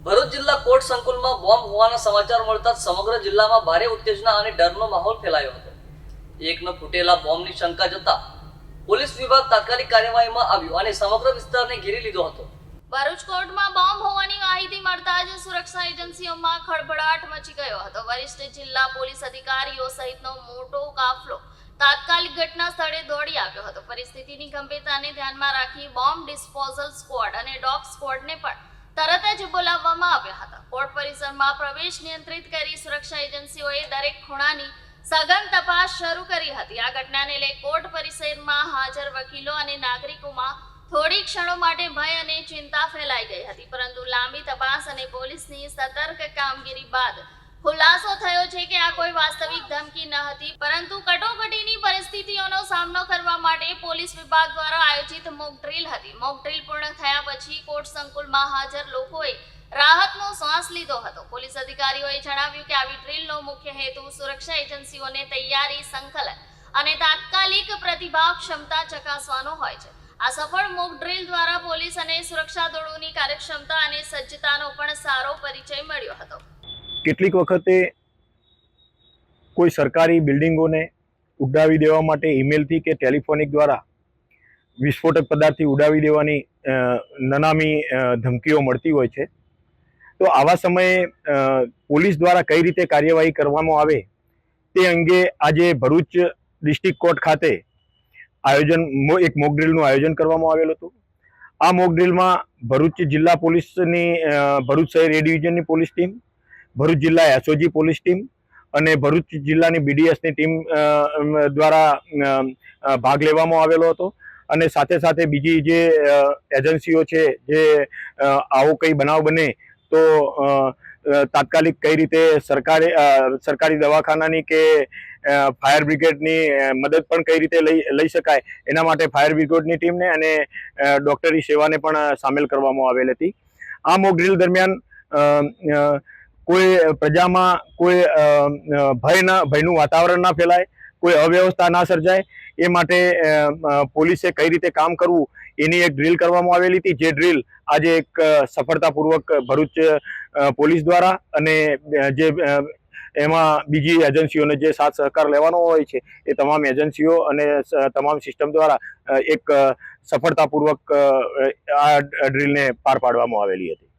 ભરૂચ જિલ્લા કોર્ટ સંકુલમાં બોમ્બ હોવાના સમાચાર મળતા સમગ્ર જિલ્લામાં ભારે ઉત્તેજના અને ડરનો માહોલ ફેલાયો હતો। એકનો ફૂટેલા બોમ્બની શંકા જતા પોલીસ વિભાગ તાત્કાલિક કાર્યવાહીમાં આવ્યો અને સમગ્ર વિસ્તારને ઘેરી લીધો હતો। ભરૂચ કોર્ટમાં બોમ્બ હોવાની માહિતી મળતા જ સુરક્ષા એજન્સીઓમાં ખળભળાટ મચી ગયો હતો। વરિષ્ઠ જિલ્લા પોલીસ અધિકારીઓ સહિતનો મોટો કાફલો તાત્કાલિક ઘટના સ્થળે દોડી આવ્યો હતો। પરિસ્થિતિની ગંભીરતાને ધ્યાનમાં રાખી બોમ્બ ડિસ્પોઝલ સ્ક્વોડ અને ડોગ સ્ક્વોડને પણ તરત જ બોલાવવામાં આવ્યા હતા। કોર્ટ પરિસરમાં પ્રવેશ નિયંત્રિત કરી સુરક્ષા એજન્સીઓએ દરેક ખૂણાની સઘન તપાસ શરૂ કરી હતી। આ ઘટનાને લઈ કોર્ટ પરિસરમાં હાજર વકીલો અને નાગરિકોમાં થોડી ક્ષણો માટે ભય અને ચિંતા ફેલાઈ ગઈ હતી, પરંતુ લાંબી તપાસ અને પોલીસની સતર્ક કામગીરી બાદ ખુલાસો થયો છે કે આ કોઈ વાસ્તવિક ધમકી ન હતી, પરંતુ કટોકટીની પરિસ્થિતિઓનો સામનો કરવા માટે પોલીસ વિભાગ દ્વારા આયોજિત મોક ડ્રીલ હતી। મોક ડ્રીલ પૂર્ણ થયા પછી કોર્ટ સંકુલમાં હાજર લોકોએ રાહતનો શ્વાસ લીધો હતો। પોલીસ અધિકારીઓએ જણાવ્યું કે આવી ડ્રીલનો મુખ્ય હેતુ સુરક્ષા એજન્સીઓને તૈયારી, સંકલન અને તાત્કાલિક પ્રતિભાવ ક્ષમતા ચકાસવાનો હોય છે। આ સફળ મોક ડ્રીલ દ્વારા પોલીસ અને સુરક્ષા દળોની કાર્યક્ષમતા અને સજ્જતાનો પણ સારો પરિચય મળ્યો હતો। કેટલીક વખતે કોઈ સરકારી બિલ્ડિંગોને ઉડાવી દેવા માટે ઈમેલથી કે ટેલિફોનિક દ્વારા વિસ્ફોટક પદાર્થથી ઉડાવી દેવાની નનામી ધમકીઓ મળતી હોય છે। તો આવા સમયે પોલીસ દ્વારા કઈ રીતે કાર્યવાહી કરવામાં આવે તે અંગે આજે ભરૂચ ડિસ્ટ્રિક્ટ કોર્ટ ખાતે એક મોક ડ્રીલનું આયોજન કરવામાં આવેલું હતું। આ મોક ડ્રીલમાં ભરૂચ જિલ્લા પોલીસની ભરૂચ શહેર એ ડિવિઝનની પોલીસ ટીમ, ભરૂચ જિલ્લા એસઓજી પોલીસ ટીમ અને ભરૂચ જિલ્લાની બીડીએસની ટીમ દ્વારા ભાગ લેવામાં આવેલો હતો। અને સાથે સાથે બીજી જે એજન્સીઓ છે, જે આવો કંઈ બનાવ બને તો તાત્કાલિક કઈ રીતે સરકારી દવાખાનાની કે ફાયર બ્રિગેડની મદદ પણ કઈ રીતે લઈ શકાય એના માટે ફાયર બ્રિગેડની ટીમને અને ડૉક્ટરી સેવાને પણ સામેલ કરવામાં આવેલ હતી। આ મોક ડ્રીલ દરમિયાન કોઈ પ્રજામાં કોઈ ભયનું વાતાવરણ ના ફેલાય, કોઈ અવ્યવસ્થા ના સર્જાય એ માટે પોલીસે કઈ રીતે કામ કરવું એની એક ડ્રીલ કરવામાં આવેલી હતી। જે ડ્રીલ આજે એક સફળતાપૂર્વક ભરૂચ પોલીસ દ્વારા અને જે એમાં બીજી એજન્સીઓને જે સાથ સહકાર લેવાનો હોય છે એ તમામ એજન્સીઓ અને તમામ સિસ્ટમ દ્વારા એક સફળતાપૂર્વક આ ડ્રીલને પાર પાડવામાં આવેલી હતી।